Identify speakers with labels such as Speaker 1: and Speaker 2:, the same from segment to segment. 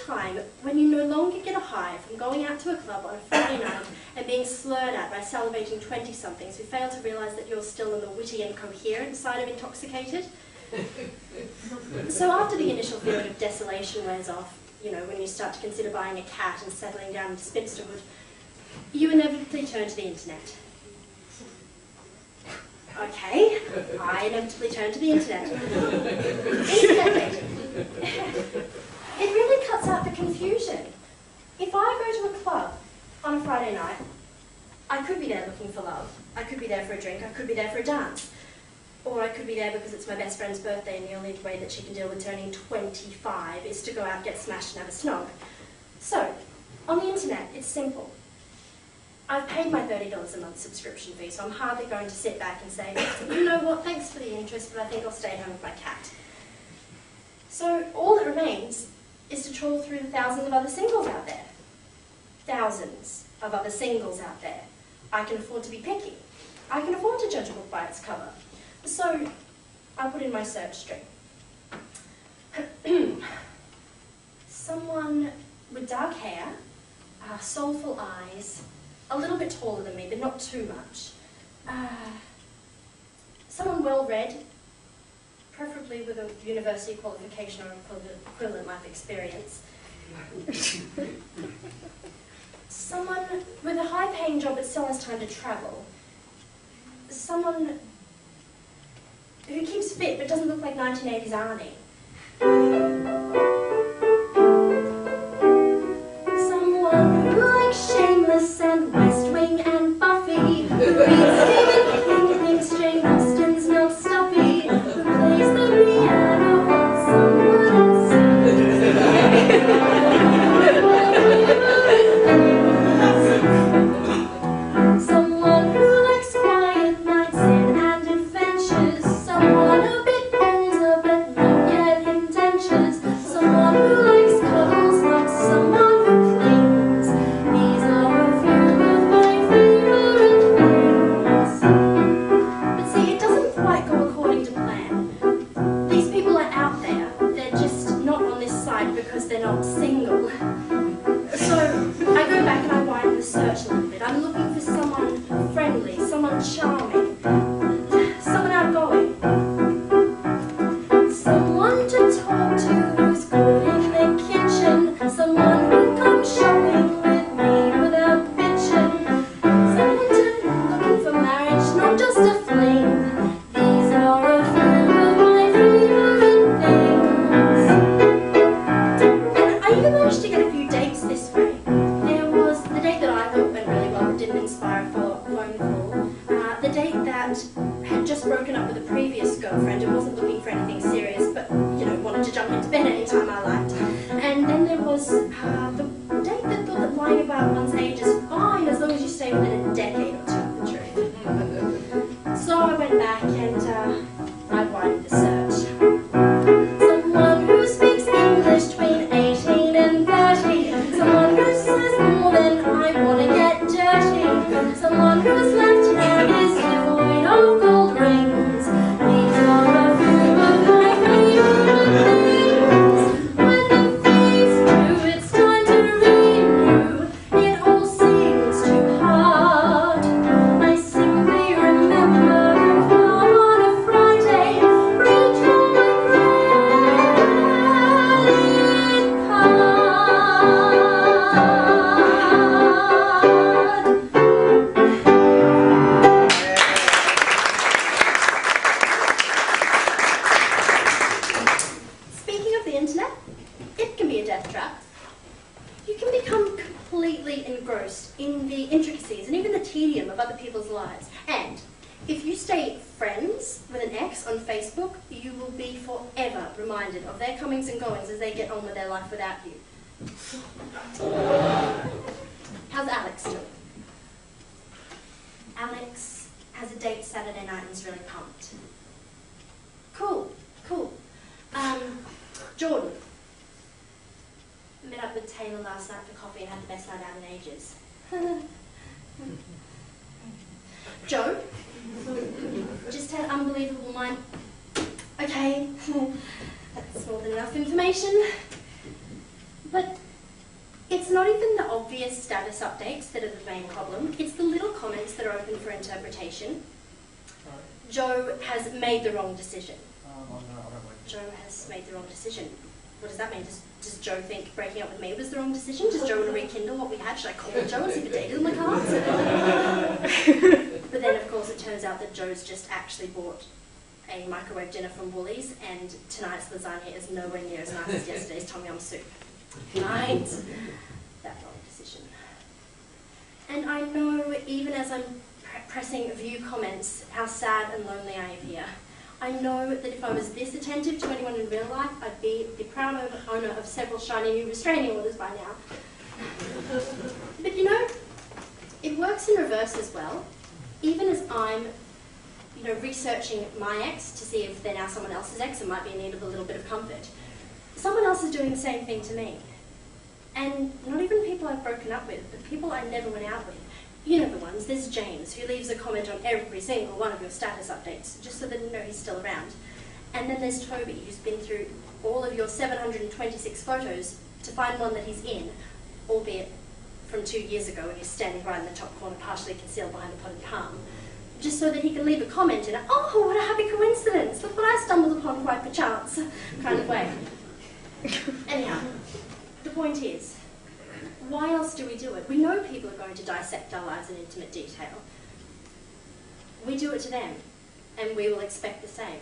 Speaker 1: time when you no longer get a high from going out to a club on a Friday night and being slurred at by salivating 20-somethings who fail to realise that you're still in the witty and coherent side of intoxicated? So after the initial feeling of desolation wears off, you know, when you start to consider buying a cat and settling down into spinsterhood, you inevitably turn to the internet. Okay, I inevitably turn to the internet. Internet dating. It really cuts out the confusion. If I go to a club on a Friday night, I could be there looking for love. I could be there for a drink. I could be there for a dance. Or I could be there because it's my best friend's birthday and the only way that she can deal with turning 25 is to go out, get smashed and have a snog. So, on the internet, it's simple. I've paid my $30 a month subscription fee, so I'm hardly going to sit back and say, you know what, thanks for the interest, but I think I'll stay home with my cat. So all that remains is to trawl through the thousands of other singles out there. Thousands of other singles out there. I can afford to be picky. I can afford to judge a book by its cover. So I put in my search string. Someone with dark hair, soulful eyes, a little bit taller than me, but not too much. Someone well-read, preferably with a university qualification or equivalent life experience. Someone with a high-paying job but still has time to travel. Someone who keeps fit but doesn't look like 1980s Arnie. Someone who likes Shameless and West Wing and Buffy, who reads Stephen King, thinks Jane Austen's not stuffy, who plays the piano while someone sings. Someone who likes quiet nights in and adventures, someone a bit older but not yet indentures, someone who likes cuddles like someone who clings. These are a few of my favourite things. But see, it doesn't quite go according to plan. These people are out there, they're just not on this site because they're not single. So I go back and I widen the search a little bit. I'm looking for someone friendly, someone charming, someone outgoing, someone to talk to who's good in the kitchen, someone who comes shopping with me without bitching, someone looking for marriage, not just a fling. These are a few of my favourite things. And I even managed to get a few dates this way. There was the date that I thought went really well but didn't inspire a follow-up phone call. The date that had just broken up with a previous girlfriend and wasn't looking for anything serious but, you know, wanted to jump into bed anytime I liked. And then there was the date that thought that lying about one's age is fine as long as you stay within a decade or two of the truth. So I went back and I widened the search. Someone who speaks English between 18 and 30. Someone who says more than I want to get dirty. Someone whose left hand is devoid of gold rings. These are a few of my favourite things. When the phase through, it's time to renew. It all seems too hard. I simply remember on a Friday, reach for my credit card. Speaking of the internet, it can be a death trap. You can become completely engrossed in the intricacies and even the tedium of other people's lives. And if you stay friends with an ex on Facebook, you will be forever reminded of their comings and goings as they get on with their life without you. How's Alex doing? Alex has a date Saturday night and is really pumped. Cool, cool. Jordan. Met up with Taylor last night for coffee and had the best night out in ages. Joe. Just had unbelievable mind. Okay, that's more than enough information. But it's not even the obvious status updates that are the main problem. It's the little comments that are open for interpretation. Joe has made the wrong decision. Joe has made the wrong decision. What does that mean? Does Joe think breaking up with me was the wrong decision? Does Joe want to rekindle what we had? Should I call Joe and see if a date is in the cards? But then, of course, it turns out that Joe's just actually bought a microwave dinner from Woolies, and tonight's lasagna is nowhere near as nice as yesterday's Tom Yum soup. Right? That wrong decision. And I know, even as I'm pressing view comments, how sad and lonely I appear. I know that if I was this attentive to anyone in real life, I'd be the proud owner of several shiny new restraining orders by now. But you know, it works in reverse as well. Even as I'm, researching my ex to see if they're now someone else's ex and might be in need of a little bit of comfort, someone else is doing the same thing to me. And not even people I've broken up with, but people I never went out with. You know the ones. There's James, who leaves a comment on every single one of your status updates, just so that you know he's still around. And then there's Toby, who's been through all of your 726 photos to find one that he's in, albeit from 2 years ago when he's standing right in the top corner, partially concealed behind a potted palm, just so that he can leave a comment in a, "Oh, what a happy coincidence, look what I stumbled upon quite perchance," kind of way. Anyhow, the point is, why else do we do it? We know people are going to dissect our lives in intimate detail. We do it to them, and we will expect the same.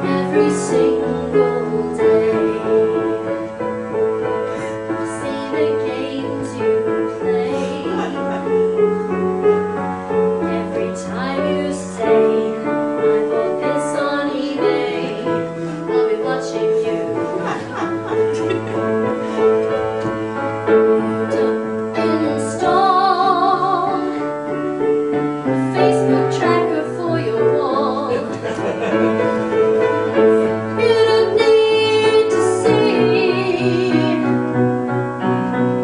Speaker 1: Every single day, see the games you play. Every time you say, "I bought this on eBay," I'll be watching you. Install a Facebook tracker for your wall. You don't need to see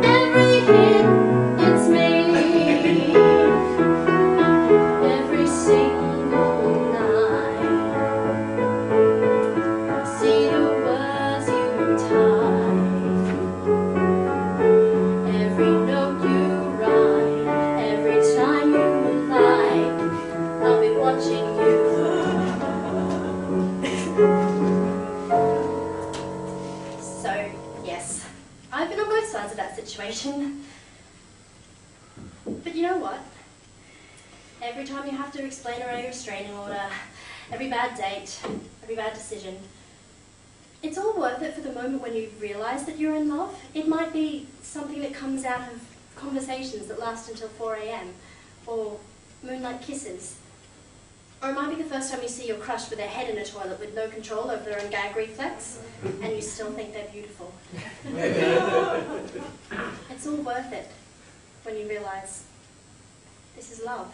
Speaker 1: every hit it's made, every single night. See the words you type, every note you write, every time you like. I'll be watching you. So, yes, I've been on both sides of that situation. But you know what? Every time you have to explain a restraining order, every bad date, every bad decision, it's all worth it for the moment when you realise that you're in love. It might be something that comes out of conversations that last until 4 AM, or moonlight kisses. Or it might be the first time you see your crush with their head in a toilet with no control over their own gag reflex, and you still think they're beautiful. It's all worth it when you realise this is love.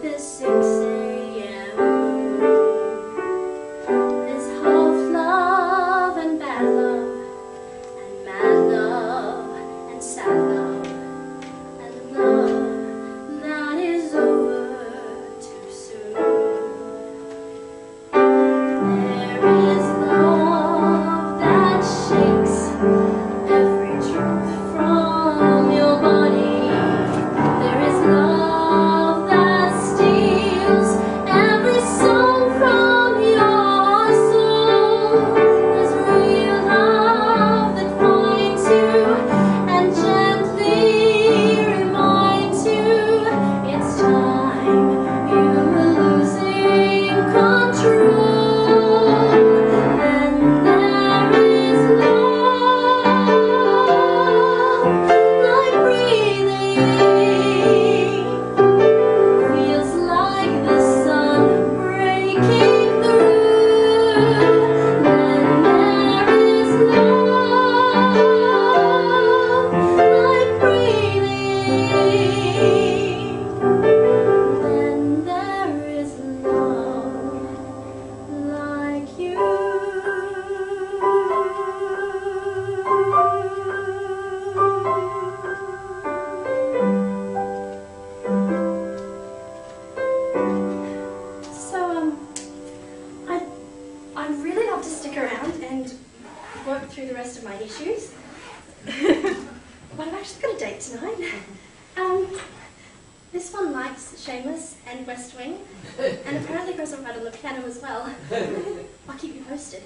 Speaker 1: This 6 AM really love to stick around and work through the rest of my issues. But I've actually got a date tonight. This one likes Shameless and West Wing, and apparently goes on right on the piano as well. I'll keep you posted.